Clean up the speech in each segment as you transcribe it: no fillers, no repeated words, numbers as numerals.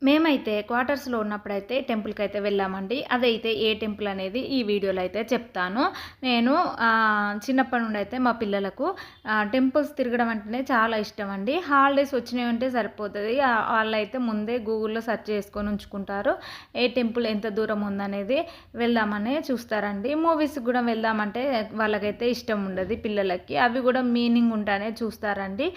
మేమైతే క్వార్టర్స్‌లో ఉన్నప్పుడైతే టెంపుల్‌కైతే వెళ్ళామండి. అదైతే ఏ టెంపుల్ అనేది ఈ వీడియోలో అయితే చెప్తాను. నేను చిన్నప్పటి నుండి అయితే మా పిల్లలకు టెంపుల్స్ తిరగడం అంటేనే చాలా ఇష్టమండి. హాలిడేస్ వచ్చినాయంటే సరిపోతది. వాళ్ళైతే ముందే గూగుల్‌లో సెర్చ్ చేసుకొని ఉంచుకుంటారు. ఏ టెంపుల్ ఎంత దూరం ఉందనేది వెళ్దామని చూస్తారండి. మూవీస్‌కి కూడా వెళ్దామంటే వాళ్ళకైతే ఇష్టం ఉండదు పిల్లలకి. అవి కూడా మీనింగ్ ఉంటానే చూస్తారండి.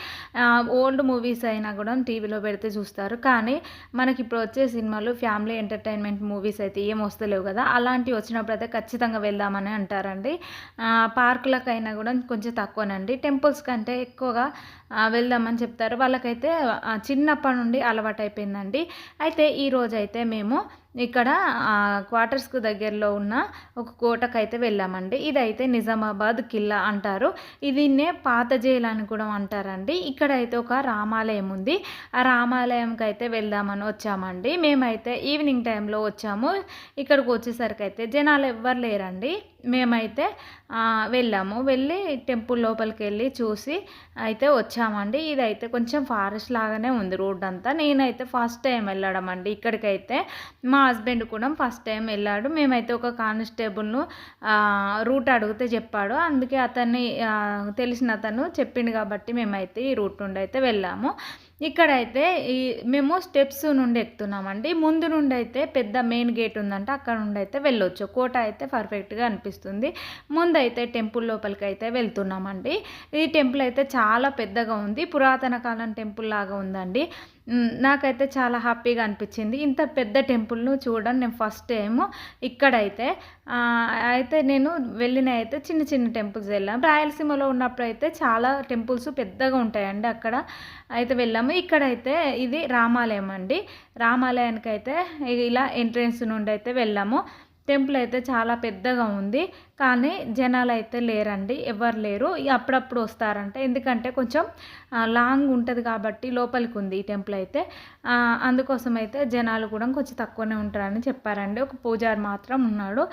ఓల్డ్ మూవీస్ అయినా కూడా టీవీలో పెడితే చూస్తారు. కానీ మనకి ఇప్పుడు వచ్చే సినిమాలు ఫ్యామిలీ ఎంటర్టైన్మెంట్ మూవీస్ అయితే ఏం వస్తలేవు కదా, అలాంటివి వచ్చినప్పుడు అయితే ఖచ్చితంగా వెళ్దామని అంటారండి. పార్కులకైనా కూడా కొంచెం తక్కువనండి, టెంపుల్స్ కంటే ఎక్కువగా వెళ్దామని చెప్తారు. వాళ్ళకైతే చిన్నప్పటి నుండి అలవాటు అయిపోయిందండి. అయితే ఈరోజైతే మేము ఇక్కడ క్వార్టర్స్‌కు దగ్గరలో ఉన్న ఒక కోటకైతే వెళ్ళామండి. ఇదైతే నిజామాబాద్ కిల్లా అంటారు. దీన్నే పాత జైలు అని కూడా అంటారండి. ఇక్కడైతే ఒక రామాలయం ఉంది. ఆ రామాలయంకి అయితే వెళ్దామని వచ్చామండి. మేమైతే ఈవినింగ్ టైంలో వచ్చాము. ఇక్కడికి వచ్చేసరికి అయితే జనాలు ఎవ్వరు లేరండి. మేమైతే వెళ్ళాము. వెళ్ళి టెంపుల్ లోపలికి వెళ్ళి చూసి అయితే వచ్చామండి. ఇదైతే కొంచెం ఫారెస్ట్ లాగానే ఉంది రోడ్ అంతా. నేనైతే ఫస్ట్ టైం వెళ్ళడం అండి ఇక్కడికైతే. మా హస్బెండ్ కూడా ఫస్ట్ టైం వెళ్ళాడు. మేమైతే ఒక కానిస్టేబుల్ను రూట్ అడిగితే చెప్పాడు. అందుకే అతన్ని తెలిసిన అతను చెప్పిండు కాబట్టి మేమైతే ఈ రూట్ నుండి అయితే వెళ్ళాము. ఇక్కడైతే మేము స్టెప్స్ నుండి ఎక్కుతున్నామండి. ముందు నుండి అయితే పెద్ద మెయిన్ గేట్ ఉందంట, అక్కడ నుండి అయితే వెళ్ళొచ్చు. కోట అయితే పర్ఫెక్ట్గా అనిపిస్తుంది. ముందైతే టెంపుల్ లోపలికి అయితే వెళ్తున్నామండి. ఈ టెంపుల్ అయితే చాలా పెద్దగా ఉంది, పురాతన కాలం టెంపుల్ లాగా ఉందండి. నాకైతే చాలా హ్యాపీగా అనిపించింది. ఇంత పెద్ద టెంపుల్ను చూడడం నేను ఫస్ట్ టైము ఇక్కడైతే. అయితే నేను వెళ్ళిన అయితే చిన్న చిన్న టెంపుల్స్ వెళ్ళాము. రాయలసీమలో ఉన్నప్పుడు అయితే చాలా టెంపుల్స్ పెద్దగా ఉంటాయండి, అక్కడ అయితే వెళ్ళాము. ఇక్కడైతే ఇది రామాలయం అండి. రామాలయానికి అయితే ఇలా ఎంట్రన్స్ నుండి అయితే వెళ్ళాము. టెంపుల్ అయితే చాలా పెద్దగా ఉంది, కానీ జనాలు అయితే లేరండి, ఎవరు లేరు. అప్పుడప్పుడు వస్తారంట, ఎందుకంటే కొంచెం లాంగ్ ఉంటుంది కాబట్టి లోపలికి ఉంది ఈ టెంపుల్ అయితే. అందుకోసం అయితే జనాలు కూడా కొంచెం తక్కువనే ఉంటారని చెప్పారండి. ఒక పూజారి మాత్రం ఉన్నాడు.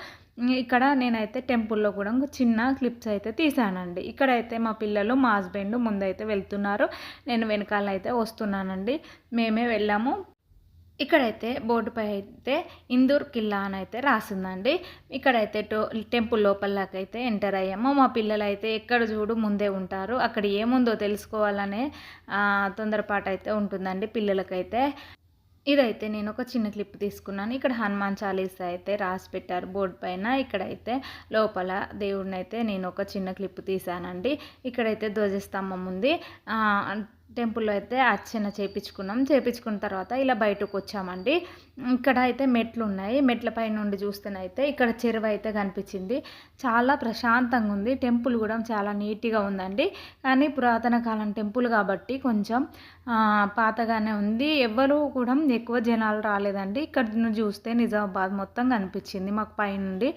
ఇక్కడ నేనైతే టెంపుల్లో కూడా చిన్న క్లిప్స్ అయితే తీసానండి. ఇక్కడైతే మా పిల్లలు మా హస్బెండ్ ముందైతే వెళ్తున్నారు, నేను వెనకాలైతే వస్తున్నానండి. మేమే వెళ్ళాము. ఇక్కడైతే బోర్డుపై అయితే ఇందూర్ కిల్లా అని అయితే రాసిందండి. ఇక్కడైతే టెంపుల్ లోపలకైతే ఎంటర్ అయ్యాము. మా పిల్లలు అయితే ఎక్కడ చూడు ముందే ఉంటారు, అక్కడ ఏముందో తెలుసుకోవాలనే తొందరపాటు అయితే ఉంటుందండి పిల్లలకైతే. ఇదైతే నేను ఒక చిన్న క్లిప్ తీసుకున్నాను. ఇక్కడ హనుమాన్ చాలీసా అయితే రాసి పెట్టారు బోర్డు పైన. ఇక్కడైతే లోపల దేవుడిని అయితే నేను ఒక చిన్న క్లిప్ తీసానండి. ఇక్కడైతే ధ్వజస్తంభం ఉంది. టెంపుల్లో అయితే అర్చన చేపించుకున్న తర్వాత ఇలా బయటకు వచ్చామండి. ఇక్కడ అయితే మెట్లు ఉన్నాయి. మెట్ల పై నుండి చూస్తేనైతే ఇక్కడ చెరువు అయితే కనిపించింది. చాలా ప్రశాంతంగా ఉంది. టెంపుల్ కూడా చాలా నీట్గా ఉందండి. కానీ పురాతన కాలం టెంపుల్ కాబట్టి కొంచెం పాతగానే ఉంది. ఎవ్వరూ కూడా ఎక్కువ జనాలు రాలేదండి. ఇక్కడ నుండి చూస్తే నిజామాబాద్ మొత్తం కనిపించింది మాకు పైనుండి.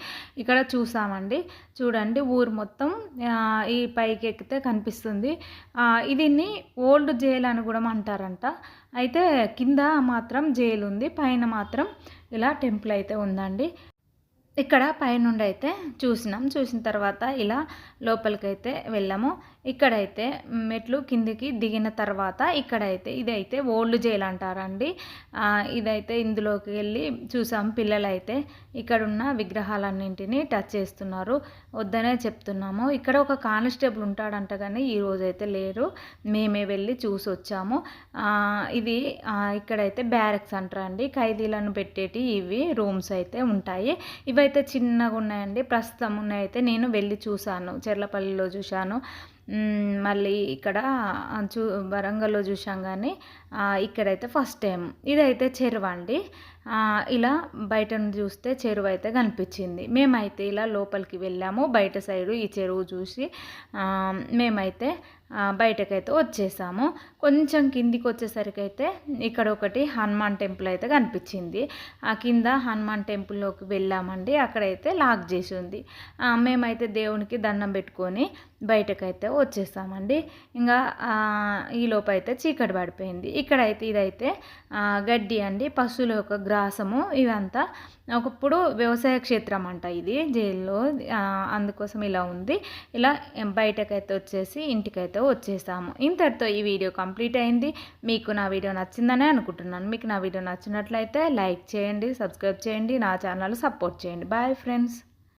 ఇక్కడ చూసామండి. చూడండి ఊరు మొత్తం ఈ పైకి ఎక్కితే కనిపిస్తుంది. దీన్ని ఓల్డ్ జైల్ అని కూడా అంటారంట. అయితే కింద మాత్రం జైలు ఉంది, పైన మాత్రం ఇలా టెంపుల్ అయితే ఉందండి. ఇక్కడ పైనుండి అయితే చూసిన తర్వాత ఇలా లోపలికైతే వెళ్ళాము. ఇక్కడైతే మెట్లు కిందికి దిగిన తర్వాత ఇక్కడైతే ఇదైతే ఓల్డ్ జైల్ అంటారండి. ఇదైతే ఇందులోకి వెళ్ళి చూసాం. పిల్లలైతే ఇక్కడున్న విగ్రహాలన్నింటినీ టచ్ చేస్తున్నారు, వద్దనే చెప్తున్నాము. ఇక్కడ ఒక కానిస్టేబుల్ ఉంటాడంట, కానీ ఈరోజు అయితే లేరు, మేమే వెళ్ళి చూసి వచ్చాము. ఇది ఇక్కడైతే బ్యారక్స్ అంటారండి, ఖైదీలను పెట్టేటి ఇవి రూమ్స్ అయితే ఉంటాయి. ఇవైతే చిన్నగా ఉన్నాయండి, ప్రస్తుతం ఉన్నాయైతే నేను వెళ్ళి చూశాను, చెర్లపల్లిలో చూశాను, మళ్ళీ ఇక్కడ వరంగల్లో చూసాం. కానీ ఇక్కడైతే ఫస్ట్ టైం. ఇదైతే చెరువు అండి. ఇలా బయట నుండి చూస్తే చెరువు అయితే కనిపించింది. మేమైతే ఇలా లోపలికి వెళ్ళాము. బయట సైడు ఈ చెరువు చూసి మేమైతే బయటకైతే వచ్చేసాము. కొంచెం కిందికి వచ్చేసరికి అయితే ఇక్కడ ఒకటి హనుమాన్ టెంపుల్ అయితే కనిపించింది. ఆ కింద హనుమాన్ టెంపుల్లోకి వెళ్ళామండి. అక్కడైతే లాక్ చేసి ఉంది. మేమైతే దేవునికి దండం పెట్టుకొని బయటకైతే వచ్చేసామండి. ఇంకా ఈలోపు అయితే చీకటి పడిపోయింది. ఇక్కడైతే ఇదైతే గడ్డి అండి, పశువుల యొక్క గ్రాసము. ఇదంతా ఒకప్పుడు వ్యవసాయ క్షేత్రం అంట ఇది జైల్లో, అందుకోసం ఇలా ఉంది. ఇలా బయటకైతే వచ్చేసి ఇంటికైతే వచ్చేసాము. ఇంతటితో ఈ వీడియో కంప్లీట్ అయింది. మీకు నా వీడియో నచ్చిందనే అనుకుంటున్నాను. మీకు నా వీడియో నచ్చినట్లయితే లైక్ చేయండి, సబ్స్క్రైబ్ చేయండి, నా ఛానల్ సపోర్ట్ చేయండి. Bye friends.